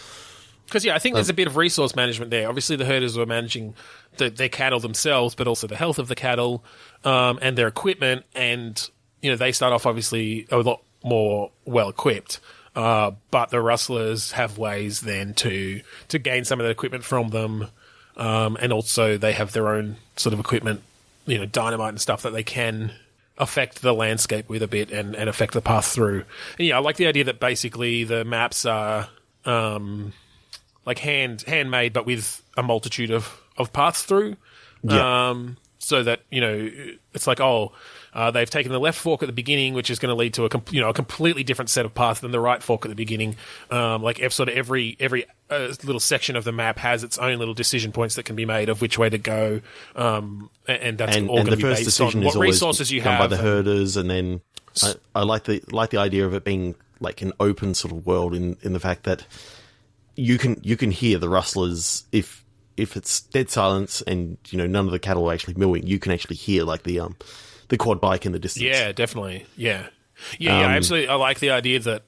Because I think there's a bit of resource management there. Obviously, the herders are managing their cattle themselves, but also the health of the cattle and their equipment. And they start off obviously a lot more well equipped. But the rustlers have ways then to gain some of that equipment from them. And also they have their own sort of equipment, dynamite and stuff that they can affect the landscape with a bit and affect the path through. And I like the idea that basically the maps are like handmade, but with a multitude of paths through. Yeah. So that, it's like, they've taken the left fork at the beginning, which is going to lead to a completely different set of paths than the right fork at the beginning. Like every little section of the map has its own little decision points that can be made of which way to go. And that's all going to be based on what resources you have. By the herders, and then I like the idea of it being like an open sort of world in the fact that you can hear the rustlers if it's dead silence and none of the cattle are actually mooing. You can actually hear like the quad bike in the distance. Yeah, definitely. Yeah, absolutely. I like the idea that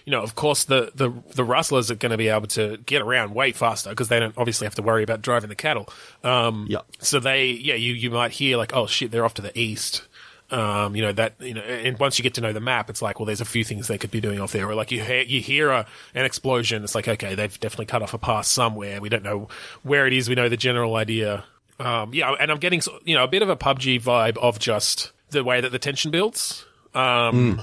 of course the rustlers are going to be able to get around way faster because they don't obviously have to worry about driving the cattle. So you might hear like, oh shit, they're off to the east. And once you get to know the map, it's like, well, there's a few things they could be doing off there. Or like you hear an explosion. It's like, okay, they've definitely cut off a path somewhere. We don't know where it is. We know the general idea. And I'm getting a bit of a PUBG vibe of just the way that the tension builds. In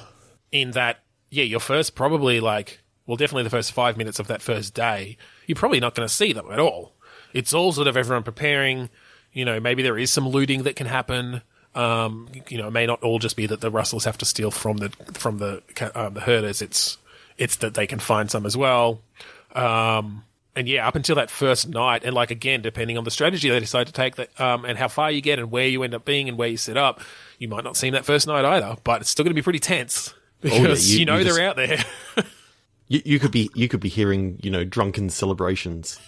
that, your first probably definitely the first 5 minutes of that first day, you're probably not going to see them at all. It's all sort of everyone preparing. Maybe there is some looting that can happen. It may not all just be that the rustlers have to steal from the herders. It's that they can find some as well. And up until that first night, and again, depending on the strategy they decide to take, and how far you get, and where you end up being, and where you set up, you might not see them that first night either. But it's still going to be pretty tense because they're out there. You could be hearing drunken celebrations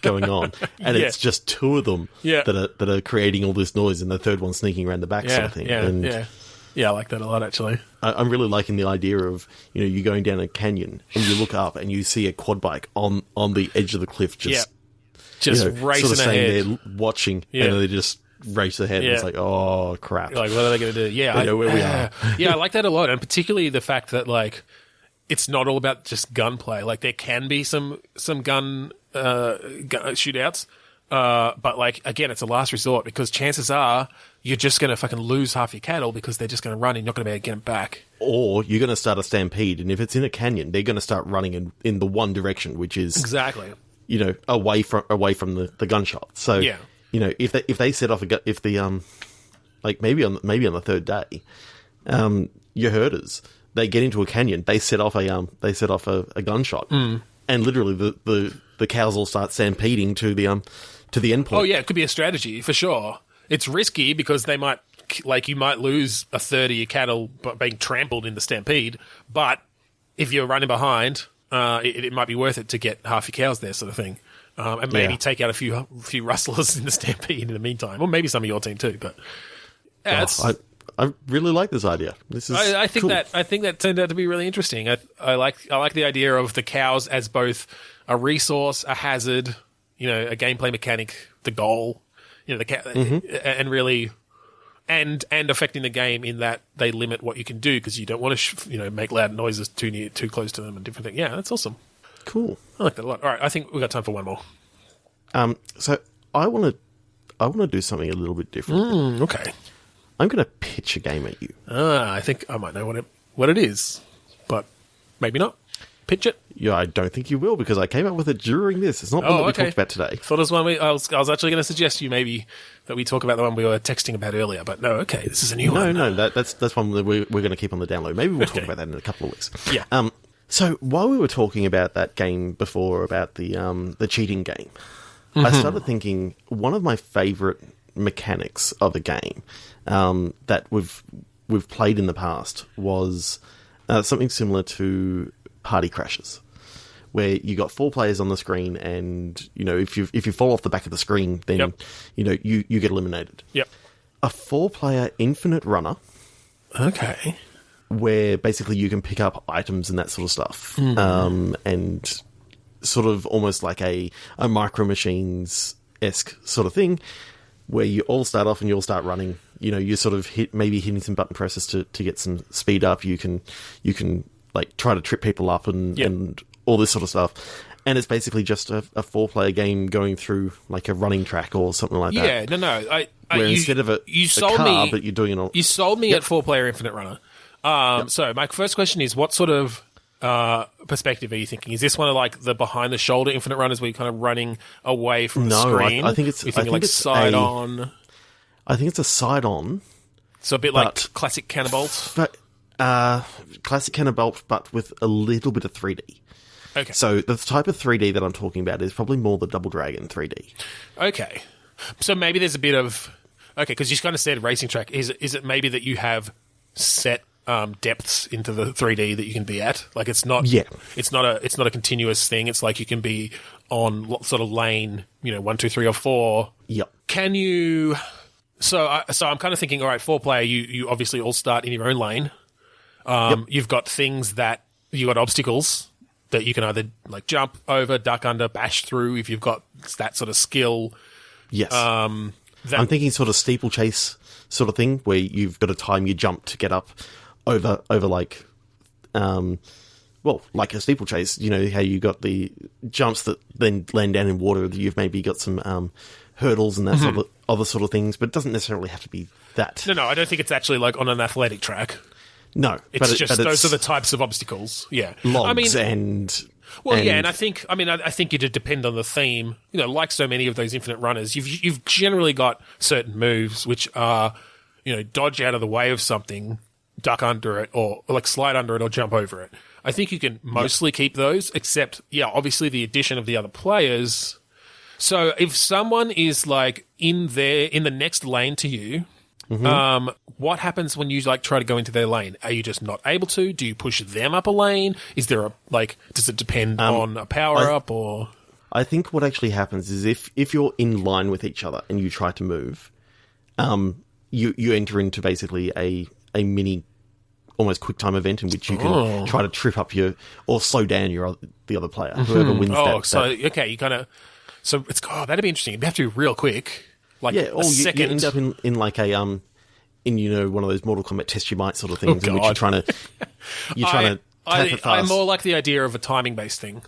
going on, and it's just two of them that are creating all this noise, and the third one sneaking around the back sort of thing. I like that a lot actually. I'm really liking the idea of you going down a canyon and you look up and you see a quad bike on the edge of the cliff just racing sort of staying ahead, there watching, and they just race ahead. And it's like, oh crap! Like, what are they going to do? Yeah, I know where we are. I like that a lot, and particularly the fact that it's not all about just gunplay. Like there can be some gun shootouts, but again, it's a last resort because chances are you're just going to fucking lose half your cattle because they're just going to run and you're not going to be able to get them back. Or you're going to start a stampede, and if it's in a canyon, they're going to start running in the one direction, which is exactly away from the gunshot. So if they set off maybe on the third day, your herders, they get into a canyon, they set off a gunshot, and literally the cows all start stampeding to the endpoint. Oh yeah, it could be a strategy for sure. It's risky because they might, like, you might lose a third of your cattle being trampled in the stampede. But if you're running behind, it might be worth it to get half your cows there, sort of thing, and maybe take out a few rustlers in the stampede in the meantime, or maybe some of your team too. But I really like this idea. This is I think cool. that turned out to be really interesting. I like the idea of the cows as both a resource, a hazard, a gameplay mechanic, the goal, and really, and affecting the game in that they limit what you can do because you don't want to make loud noises too close to them and different things. Yeah, that's awesome. Cool. I like that a lot. All right, I think we've got time for one more. So I want to do something a little bit different. Okay. I'm going to pitch a game at you. I think I might know what it is, but maybe not. Pitch it. Yeah, I don't think you will because I came up with it during this. It's not one that we talked about today. Thought it was one I was actually going to suggest you maybe that we talk about the one we were texting about earlier, but no. Okay, this is a new one. No, that's one that we're going to keep on the download. Maybe we'll talk about that in a couple of weeks. Yeah. So while we were talking about that game before, about the cheating game, I started thinking one of my favourite mechanics of a game that we've played in the past was something similar to Party Crashes, where you got 4 players on the screen, and if you fall off the back of the screen, then you get eliminated. Yep. A 4-player infinite runner. Okay. Where basically you can pick up items and that sort of stuff, and sort of almost like a Micro Machines-esque sort of thing, where you all start off and you all start running. You sort of hitting some button presses to get some speed up. You can like try to trip people up and all this sort of stuff. And it's basically just a 4-player game going through like a running track or something like that. Yeah, no. Where instead of a car, but you're doing it all. You sold me at 4-player Infinite Runner. So my first question is, what sort of perspective are you thinking? Is this one of like the behind the shoulder Infinite Runners where you're kind of running away from the screen? I think it's side on. I think it's a side on. So a bit like classic Cannabolt. But classic Cannabolt, but with a little bit of 3D. Okay. So the type of 3D that I'm talking about is probably more the Double Dragon 3D. Okay. So maybe there's a bit of because you kind of said racing track. Is it maybe that you have set depths into the 3D that you can be at? Like it's not it's not a continuous thing. It's like you can be on sort of lane 1, 2, 3, or 4. Yep. Can you? So I'm kind of thinking, all right, 4-player. You obviously all start in your own lane. You've got things that you got obstacles that you can either like jump over, duck under, bash through if you've got that sort of skill. Yes. I'm thinking sort of steeplechase sort of thing where you've got to time your jump to get up over like, like a steeplechase. How you got the jumps that then land down in water. You've maybe got some hurdles and that sort of other sort of things, but it doesn't necessarily have to be that. No, I don't think it's actually like on an athletic track. No, it's those are the types of obstacles. Yeah, logs and I think it'd depend on the theme. Like so many of those infinite runners, you've generally got certain moves which are, dodge out of the way of something, duck under it, or like slide under it, or jump over it. I think you can mostly keep those, except obviously the addition of the other players. So if someone is like in the next lane to you. What happens when you like try to go into their lane? Are you just not able to? Do you push them up a lane? Is there does it depend on a power up or? I think what actually happens is if you're in line with each other and you try to move, you enter into basically a mini, almost quick time event in which you can try to trip up or slow down the other player, whoever wins that. You kind of. So it's that'd be interesting. It'd have to be real quick. Like or you end up in like a one of those Mortal Kombat test you might sort of things in which you're trying to tap it fast. I more like the idea of a timing based thing,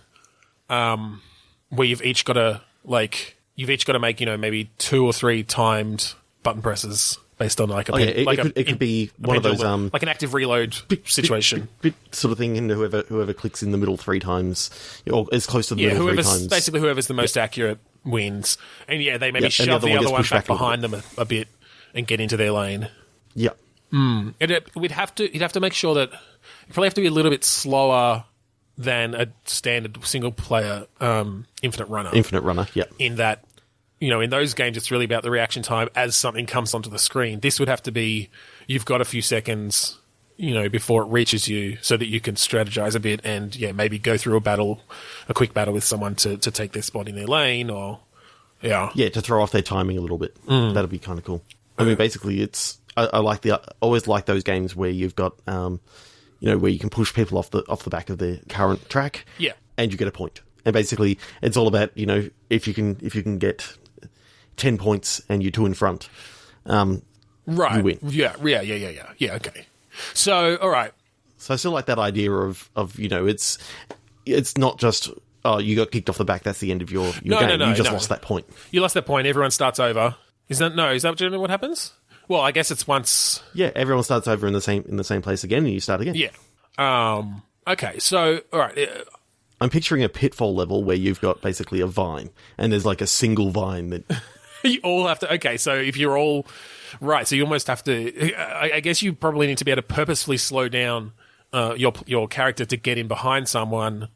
where you've each got to make maybe 2 or 3 timed button presses based on like a it could be one of those like an active reload situation bit sort of thing, and whoever clicks in the middle 3 times or as close to the middle 3 times. Basically whoever's the most accurate wins, and they maybe shove the other one back behind them a bit and get into their lane. Yeah. You'd have to make sure that you probably have to be a little bit slower than a standard single-player Infinite Runner. Infinite Runner, yeah. In that, in those games, it's really about the reaction time as something comes onto the screen. This would have to be, you've got a few seconds, before it reaches you so that you can strategize a bit and, maybe go through a quick battle with someone to take their spot in their lane or, Yeah, to throw off their timing a little bit. That'd be kind of cool. I mean, basically, I always like those games where you've got, where you can push people off the back of the current track. Yeah. And you get a point. And basically, it's all about, if you can get 10 points and you're 2 in front, right. you win. Yeah, okay. So, all right. So I still like that idea of it's not just, you got kicked off the back, that's the end of your game. You just lost that point. You lost that point, everyone starts over. Is that generally what happens? Well, I guess it's once... Yeah, everyone starts over in the same place again, and you start again. Yeah. Okay, so, all right. I'm picturing a pitfall level where you've got basically a vine, and there's like a single vine that... You all have to... Okay, so if you're all... Right, so you almost have to... I guess you probably need to be able to purposefully slow down your character to get in behind someone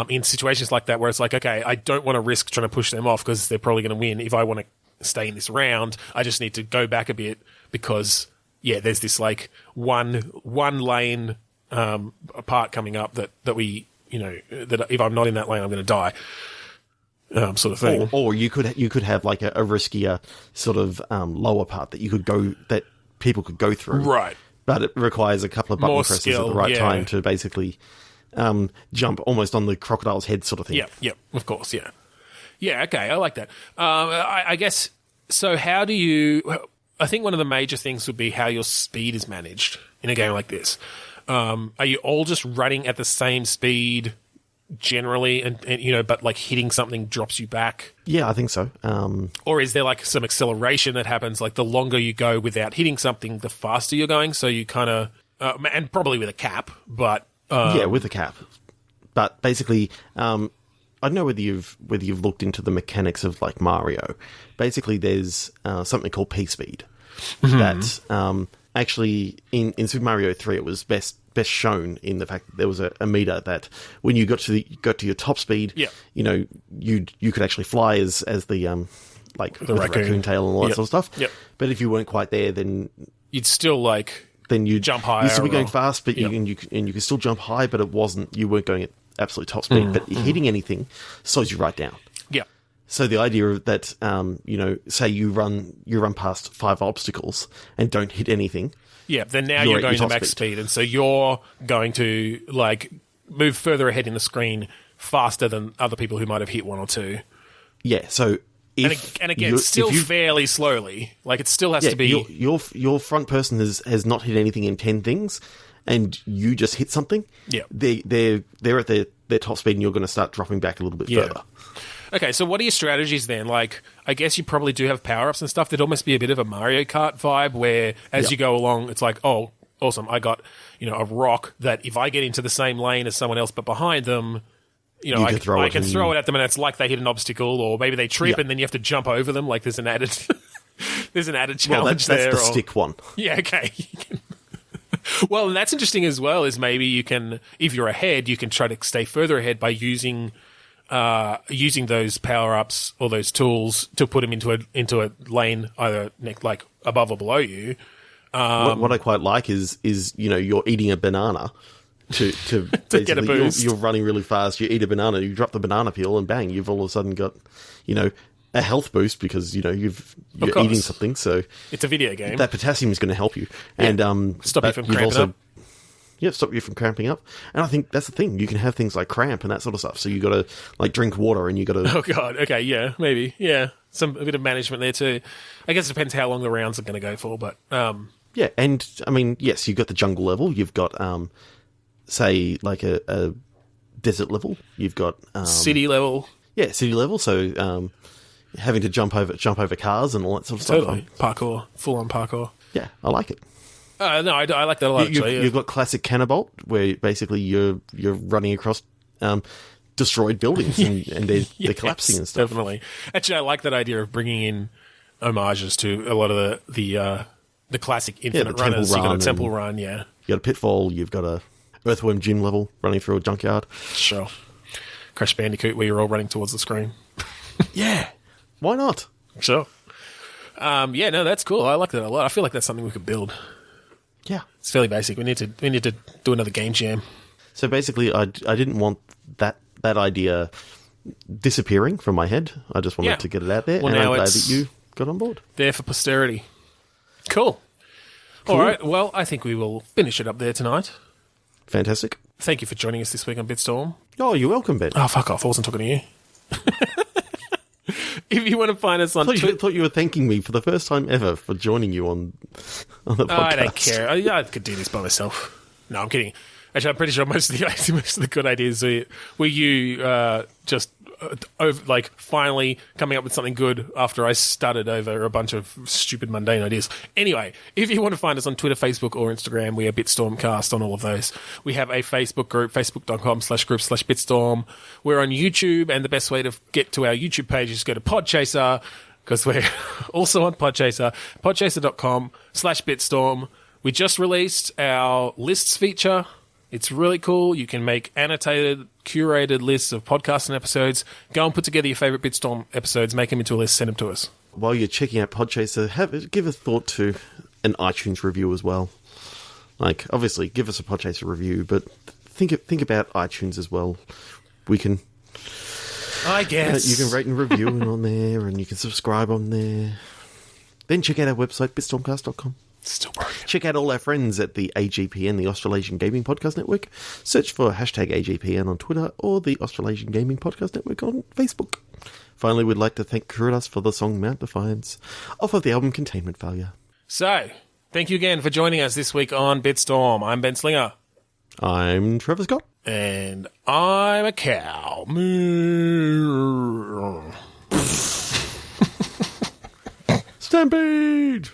in situations like that where it's like, okay, I don't want to risk trying to push them off because they're probably going to win. If I want to stay in this round, I just need to go back a bit because, there's this like one lane part coming up that we, that if I'm not in that lane, I'm going to die. Sort of thing. Or you could have like a riskier sort of lower part that people could go through. Right. But it requires a couple of button More presses skill, at the right time to basically jump almost on the crocodile's head sort of thing. Yep, of course, yeah. Yeah, okay, I like that. I guess, so how do you... I think one of the major things would be how your speed is managed in a game like this. Are you all just running at the same speed generally and but like hitting something drops you back? Yeah, I think so. Or is there like some acceleration that happens, like the longer you go without hitting something, the faster you're going, so you kind of... and probably with a cap, but... with a cap. But basically, I don't know whether you've looked into the mechanics of like Mario. Basically, there's something called P-Speed that actually in Super Mario 3 it was best shown in the fact that there was a meter that when you got to your top speed, you could actually fly as the the raccoon tail and all that sort of stuff. Yep. But if you weren't quite there, then you'd still then you jump higher. You'd still be going fast, but you could still jump high, but you weren't going at absolute top speed. But hitting anything slows you right down. Yeah. So the idea of that, say you run past 5 obstacles and don't hit anything. Yeah, then now you're going to max speed, and so you're going to move further ahead in the screen faster than other people who might have hit 1 or 2. Yeah, so fairly slowly. Like it still has to be your front person has not hit anything in 10 things, and you just hit something. Yeah, they're at their top speed, and you're going to start dropping back a little bit further. Okay, so what are your strategies then? Like, I guess you probably do have power-ups and stuff. There'd almost be a bit of a Mario Kart vibe where as you go along, it's like, oh, awesome, I got, a rock that if I get into the same lane as someone else but behind them, I can throw it at them and it's like they hit an obstacle, or maybe they trip and then you have to jump over them. Like there's an added challenge that's there. The stick one. Yeah, okay. Well, and that's interesting as well, is maybe you can, if you're ahead, you can try to stay further ahead by using those power-ups or those tools to put them into a lane either like above or below you. What I quite like is you're eating a banana to get a boost. You're running really fast. You eat a banana, you drop the banana peel, and bang, you've all of a sudden got a health boost because you're eating something. So it's a video game. That potassium is going to help you and stop you from cramping up. Yeah, stop you from cramping up. And I think that's the thing. You can have things like cramp and that sort of stuff. So you got to drink water and you got to... Oh, God. Okay, yeah, maybe. Yeah, a bit of management there too. I guess it depends how long the rounds are going to go for, but... Yeah, and I mean, yes, you've got the jungle level. You've got, say, like a desert level. You've got... city level. Yeah, city level. So having to jump over cars and all that sort of stuff. Totally. Parkour. Full-on parkour. Yeah, I like it. No, I like that a lot, actually. You've got classic Cannabolt, where basically you're running across destroyed buildings and they're collapsing and stuff. Definitely. Actually, I like that idea of bringing in homages to a lot of the classic Infinite runners. You've got a Temple Run, You got a Pitfall, you've got Earthworm Jim level, running through a junkyard. Sure. Crash Bandicoot, where you're all running towards the screen. Yeah. Why not? Sure. Yeah, no, that's cool. I like that a lot. I feel like that's something we could build. Yeah. It's fairly basic. We need to do another game jam. So basically, I didn't want that idea disappearing from my head. I just wanted to get it out there, well, and now I'm glad it's that you got on board. There for posterity. Cool. All right, well, I think we will finish it up there tonight. Fantastic. Thank you for joining us this week on Bitstorm. Oh, you're welcome, Ben. Oh, fuck off. I wasn't talking to you. If you want to find us on I thought you were thanking me for the first time ever for joining you on the podcast. I don't care. I could do this by myself. No, I'm kidding. Actually, I'm pretty sure most of the good ideas were you just finally coming up with something good after I stuttered over a bunch of stupid, mundane ideas. Anyway, if you want to find us on Twitter, Facebook, or Instagram, we are Bitstormcast on all of those. We have a Facebook group, facebook.com/group/Bitstorm. We're on YouTube, and the best way to get to our YouTube page is to go to Podchaser, because we're also on Podchaser, podchaser.com/Bitstorm. We just released our lists feature. It's really cool. You can make annotated, curated lists of podcasts and episodes. Go and put together your favourite Bitstorm episodes, make them into a list, send them to us. While you're checking out Podchaser, give a thought to an iTunes review as well. Like, obviously, give us a Podchaser review, but think about iTunes as well. We can... I guess. You can rate and review on there, and you can subscribe on there. Then check out our website, bitstormcast.com. Still broken. Check out all our friends at the AGPN, the Australasian Gaming Podcast Network. Search for #AGPN on Twitter or the Australasian Gaming Podcast Network on Facebook. Finally, we'd like to thank Kuridas for the song Mount Defiance off of the album Containment Failure. So, thank you again for joining us this week on Bitstorm. I'm Ben Slinger. I'm Trevor Scott. And I'm a cow. Stampede!